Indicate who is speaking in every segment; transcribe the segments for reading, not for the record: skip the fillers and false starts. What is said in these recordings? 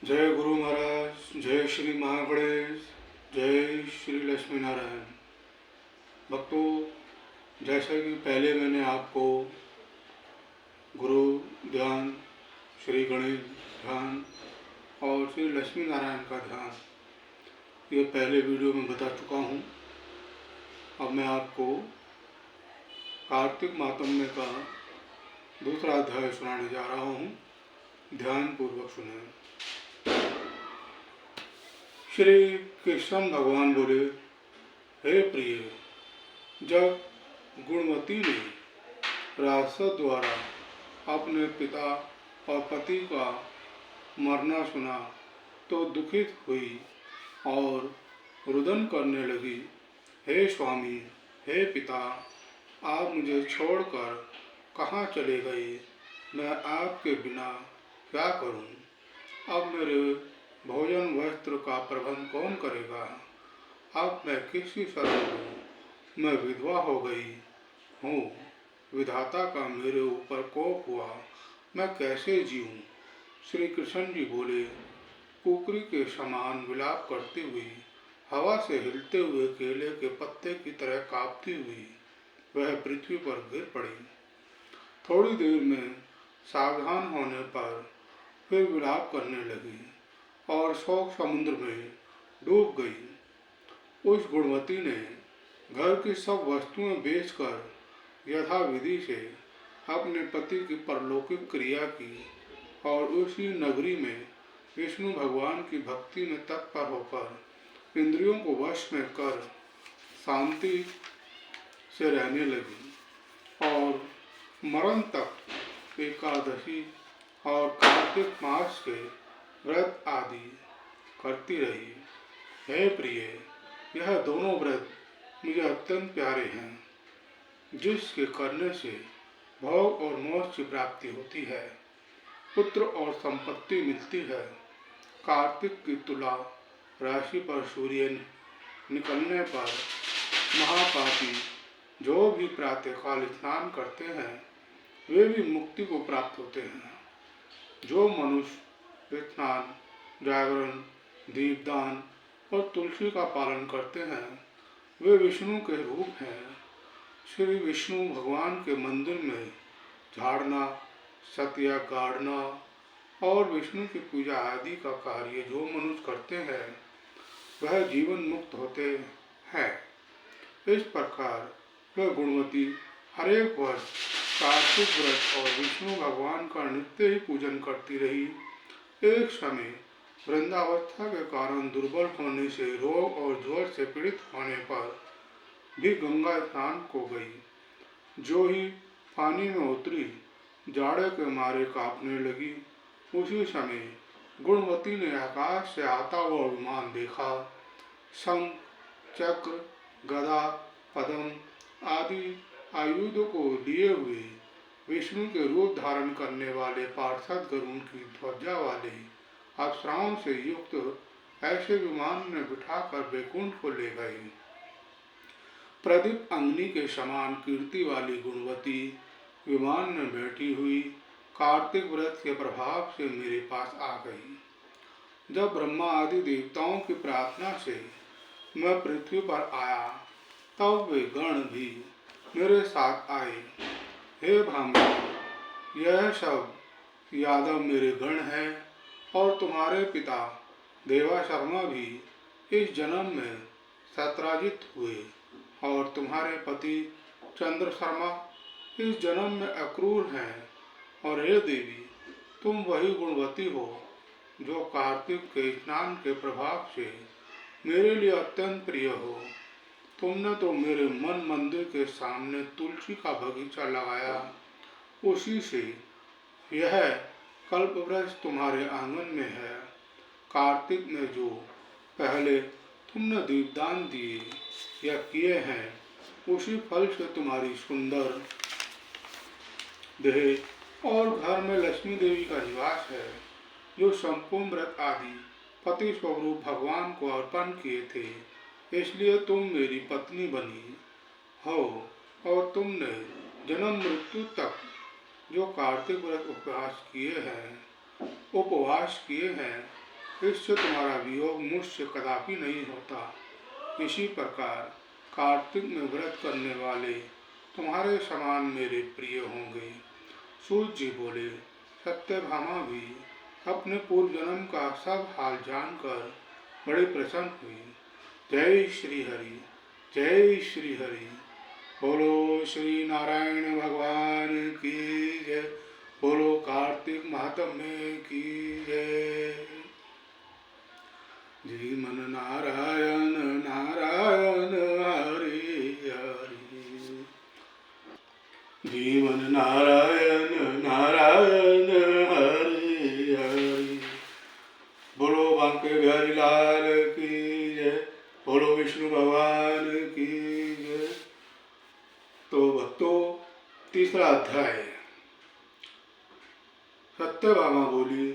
Speaker 1: जय गुरु महाराज, जय श्री महागणेश, जय श्री लक्ष्मी नारायण। भक्तों, जैसा कि पहले मैंने आपको गुरु ध्यान, श्री गणेश ध्यान और श्री लक्ष्मी नारायण का ध्यान ये पहले वीडियो में बता चुका हूँ। अब मैं आपको कार्तिक मातम्य का दूसरा अध्याय सुनाने जा रहा हूँ। ध्यान पूर्वक सुने। श्री कृष्ण भगवान बोले, हे प्रिय, जब गुणवती ने रासद द्वारा अपने पिता और पति का मरना सुना तो दुखित हुई और रुदन करने लगी। हे स्वामी, हे पिता, आप मुझे छोड़कर कहाँ चले गए? मैं आपके बिना क्या करूं? अब मेरे भोजन वस्त्र का प्रबंध कौन करेगा? अब मैं किसकी शरण लूं? मैं विधवा हो गई हूँ। विधाता का मेरे ऊपर कोप हुआ, मैं कैसे जीऊँ? श्री कृष्ण जी बोले, कुकरी के समान विलाप करती हुई, हवा से हिलते हुए केले के पत्ते की तरह कांपती हुई वह पृथ्वी पर गिर पड़ी। थोड़ी देर में सावधान होने पर फिर विलाप करने लगी और शोक समुद्र में डूब गई। उस गुणवती ने घर की सब वस्तुएं बेचकर यथाविधि से अपने पति की परलौकिक क्रिया की और उसी नगरी में विष्णु भगवान की भक्ति में तत्पर होकर इंद्रियों को वश में कर शांति से रहने लगी और मरण तक एकादशी और कार्तिक मास के व्रत आदि करती रही। हे प्रिय, यह दोनों व्रत मुझे अत्यंत प्यारे हैं, जिसके करने से भोग और मोक्ष की प्राप्ति होती है, पुत्र और संपत्ति मिलती है। कार्तिक की तुला राशि पर सूर्य निकलने पर महापापी जो भी प्रातःकाल स्नान करते हैं वे भी मुक्ति को प्राप्त होते हैं। जो मनुष्य स्नान, जागरण, दीपदान और तुलसी का पालन करते हैं वे विष्णु के रूप हैं। श्री विष्णु भगवान के मंदिर में झाड़ना, सतिया गाड़ना और विष्णु की पूजा आदि का कार्य जो मनुष्य करते हैं वह जीवन मुक्त होते हैं। इस प्रकार वह गुणवती हर एक वर्ष कार्तिक व्रत और विष्णु भगवान का नित्य ही पूजन करती रही। एक समय वृंदावस्था के कारण दुर्बल होने से रोग और ज्वर से पीड़ित होने पर भी गंगा स्नान को गई। जो ही पानी में उतरी, जाड़े के मारे कांपने लगी। उसी समय गुणवती ने आकाश से आता हुआ विमान देखा। शंख, चक्र, गदा, पद्म आदि आयुधों को लिए हुए विष्णु के रूप धारण करने वाले पार्षद गरुड़ की ध्वजा वाले अप्सराओं से युक्त ऐसे विमान में बिठाकर वैकुंठ को ले गए। प्रदीप अग्नि के समान कीर्ति वाली गुणवती विमान में बैठी हुई कार्तिक व्रत के प्रभाव से मेरे पास आ गई। जब ब्रह्मा आदि देवताओं की प्रार्थना से मैं पृथ्वी पर आया तब वे गण भी मेरे साथ आए। हे भामी, यह सब यादव मेरे गण हैं और तुम्हारे पिता देवा शर्मा भी इस जन्म में सत्राजित हुए और तुम्हारे पति चंद्र शर्मा इस जन्म में अक्रूर हैं। और हे देवी, तुम वही गुणवती हो जो कार्तिक के स्नान के प्रभाव से मेरे लिए अत्यंत प्रिय हो। तुमने तो मेरे मन मंदिर के सामने तुलसी का बगीचा लगाया, उसी से यह कल्पवृक्ष तुम्हारे आंगन में है। कार्तिक में जो पहले तुमने दीपदान दिए या किए हैं, उसी फल से तुम्हारी सुंदर देह और घर में लक्ष्मी देवी का निवास है, जो संपूर्ण व्रत आदि पति स्वरूप भगवान को अर्पण किए थे। इसलिए तुम मेरी पत्नी बनी हो और तुमने जन्म मृत्यु तक जो कार्तिक व्रत उपवास किए हैं इससे तुम्हारा वियोग मुझसे कदापि नहीं होता। इसी प्रकार कार्तिक में व्रत करने वाले तुम्हारे समान मेरे प्रिय होंगे। सूत जी बोले, सत्यभामा भी अपने पूर्व जन्म का सब हाल जानकर बड़े प्रसन्न हुई। जय श्री हरि, जय श्री हरि। बोलो श्री नारायण भगवान की जय। बोलो कार्तिक महात्म्य की जय। जीवन नारायण नारायण हरि हरि। जीवन नारायण नारायण हरि हरि। बोलो बांके बिहारी लाल की जय। बोलो विष्णु भगवान की जय। तो भक्तों, तीसरा अध्याय। सत्यभामा बोली,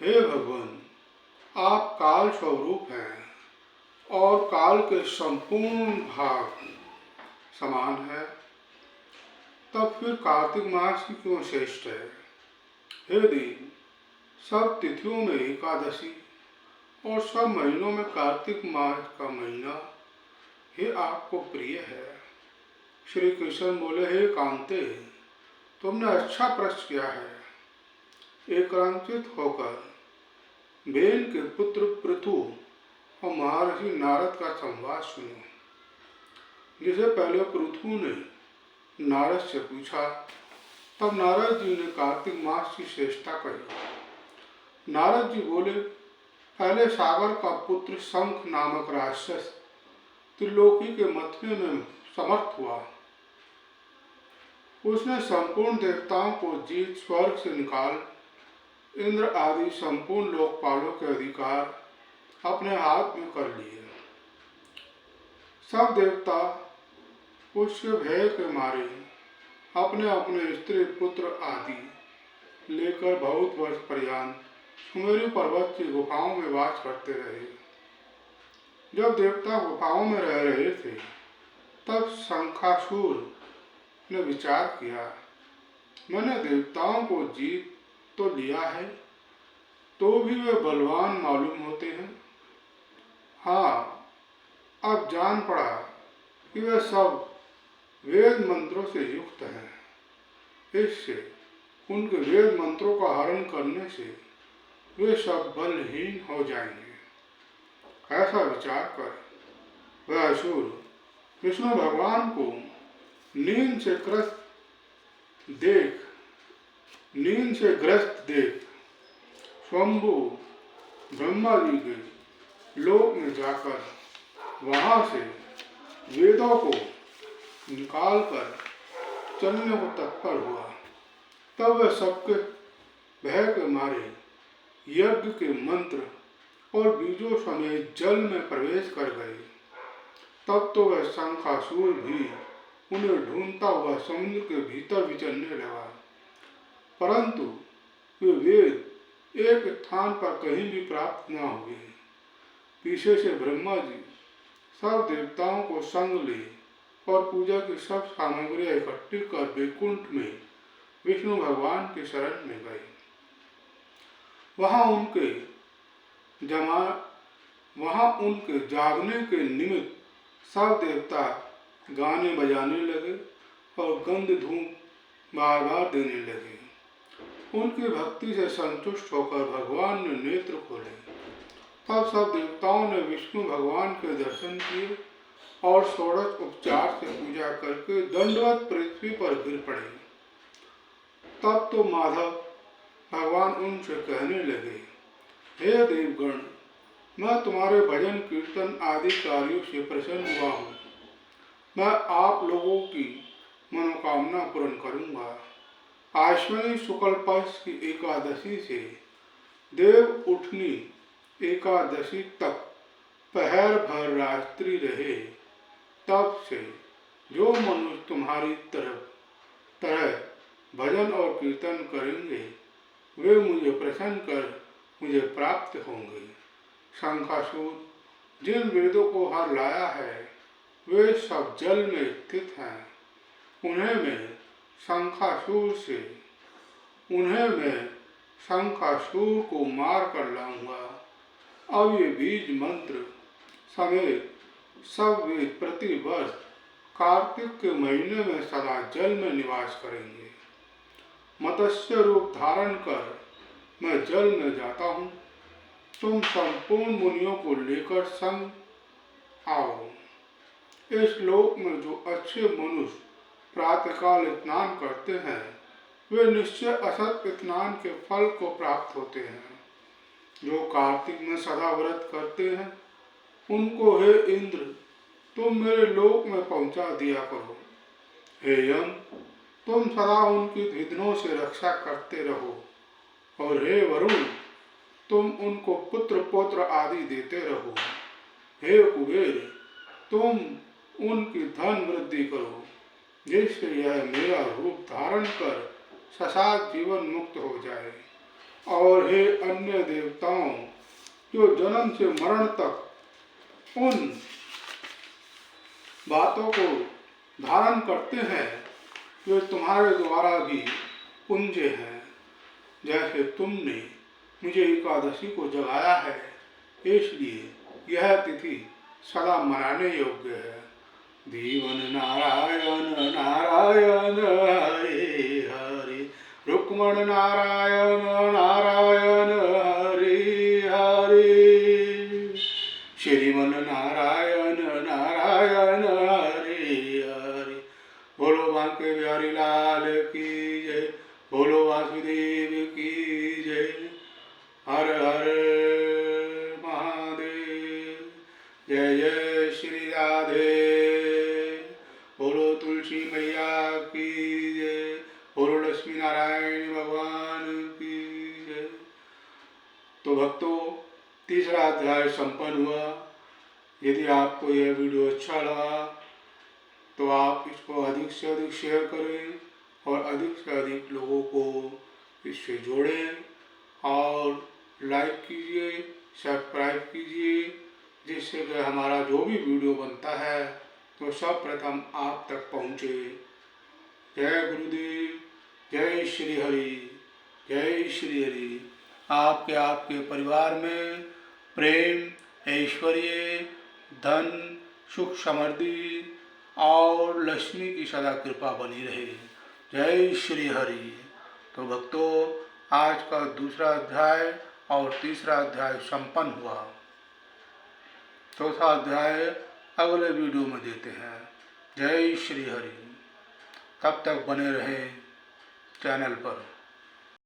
Speaker 1: हे भगवान, आप काल स्वरूप हैं और काल के संपूर्ण भाग समान है, तब फिर कार्तिक मास की क्यों श्रेष्ठ है? हे देव, सब तिथियों में एकादशी और सब महीनों में कार्तिक मास का महीना हे आपको प्रिय है। श्री कृष्ण बोले, हे कांते, तुमने अच्छा प्रश्न किया है। एकांकित होकर बेन के पुत्र पृथु और महर्षि नारद का संवाद सुनो। जिसे पहले पृथु ने नारद से पूछा, तब नारद जी ने कार्तिक मास की श्रेष्ठता कही। नारद जी बोले, पहले सागर का पुत्र शंख नामक राक्षस त्रिलोकी के मथने में समर्थ हुआ। उसने संपूर्ण देवताओं को जीत स्वर्ग से निकाल इंद्र आदि संपूर्ण लोकपालों के अधिकार अपने हाथ में कर लिए। सब देवता उसके भय के मारे अपने अपने स्त्री पुत्र आदि लेकर बहुत वर्ष पर्यंत सुमेरु पर्वत की गुफाओं में वास करते रहे। जब देवता गुफाओं में रह रहे थे, तब शंखासुर ने विचार किया, मैंने देवताओं को जीत तो लिया है, तो भी वे बलवान मालूम होते हैं। हाँ, अब जान पड़ा कि वे सब वेद मंत्रों से युक्त हैं। इससे उनके वेद मंत्रों का हरण करने से वे सब बलहीन हो जाएंगे। ऐसा विचार कर वह असुर विष्णु भगवान को नींद से ग्रस्त देख स्वयंभू ब्रह्मा जी के लोक में जाकर वहां से वेदों को निकालकर चलने को तत्पर हुआ। तब वह सबके भय के मारे यज्ञ के मंत्र और बीजों समेत जल में प्रवेश कर गए। तब तो वह शंखासुर भी उन्हें ढूंढता हुआ समुद्र के भीतर विचरने लगा, परंतु वे वेद एक स्थान पर कहीं भी प्राप्त न हुए। पीछे से ब्रह्मा जी सब देवताओं को संग ले और पूजा की सब सामग्रियां इकट्ठी कर वैकुंठ में विष्णु भगवान के शरण में गए। वहां उनके जागने के निमित्त सब देवता गाने बजाने लगे और गंध धूप बार बार देने लगे। उनकी भक्ति से संतुष्ट होकर भगवान ने नेत्र खोले। तब सब देवताओं ने विष्णु भगवान के दर्शन किए और षोडश उपचार से पूजा करके दंडवत पृथ्वी पर गिर पड़े। तब तो माधव भगवान उनसे कहने लगे, हे देवगण, मैं तुम्हारे भजन कीर्तन आदि कार्यों से प्रसन्न हुआ हूँ। मैं आप लोगों की मनोकामना पूर्ण करूँगा। आश्विनी शुक्ल पक्ष की एकादशी से देव उठनी एकादशी तक पहर भर रात्रि रहे। तब से जो मनुष्य तुम्हारी तरह भजन और कीर्तन करेंगे, वे मुझे प्रसन्न कर मुझे प्राप्त होंगे। शंखासुर जिन वेदों को हर लाया है, वे सब जल में स्थित हैं। उन्हें मैं शंखासुर को मार कर लाऊंगा अब ये बीज मंत्र समेत सब वे प्रतिवर्ष कार्तिक के महीने में सदा जल में निवास करेंगे। मत्स्य रूप धारण कर मैं जल में जाता हूँ। तुम संपूर्ण मुनियों को लेकर संग आओ। इस लोक में जो अच्छे मनुष्य प्रातःकाल स्नान करते हैं वे निश्चय असत स्नान के फल को प्राप्त होते हैं। जो कार्तिक में सदा व्रत करते हैं उनको हे इंद्र तुम मेरे लोक में पहुंचा दिया करो। हे यम तुम सदा उनकी विघ्नों से रक्षा करते रहो। और हे वरुण तुम उनको पुत्र पौत्र आदि देते रहो। हे कुबेर तुम उनकी धन वृद्धि करो जिससे यह मेरा रूप धारण कर सशात जीवन मुक्त हो जाए। और हे अन्य देवताओं जो जन्म से मरण तक उन बातों को धारण करते हैं वे तुम्हारे द्वारा भी पुंजे हैं। जैसे तुमने मुझे एकादशी को जगाया है इसलिए यह तिथि सदा मनाने योग्य है। दीवन नारायण नारायण हरे हरे रुक्मण नारायण नारायण हरे हरे श्रीमन नारायण नारायण हरे हरे। बोलो बांके बिहारी लाल की जय। बोलो वासुदेव की जय। हर हर महादेव। जय जय श्री राधे। बोलो तुलसी मैया की जय। बोलो लक्ष्मी नारायण भगवान की जय। तो भक्तों तीसरा अध्याय संपन्न हुआ। यदि आपको यह वीडियो अच्छा लगा तो आप इसको अधिक से अधिक शेयर करें और अधिक से अधिक लोगों को इससे जोड़ें और लाइक कीजिए, सब्सक्राइब कीजिए जिससे कि हमारा जो भी वीडियो बनता है तो सर्वप्रथम आप तक पहुँचे। जय गुरुदेव। जय श्री हरि। जय श्री हरि। आपके परिवार में प्रेम, ऐश्वर्य, धन, सुख, समृद्धि और लक्ष्मी की सदा कृपा बनी रहे। जय श्री हरि। तो भक्तों आज का दूसरा अध्याय और तीसरा अध्याय संपन्न हुआ। चौथा अध्याय अगले वीडियो में देते हैं। जय श्री हरि। तब तक बने रहे चैनल पर।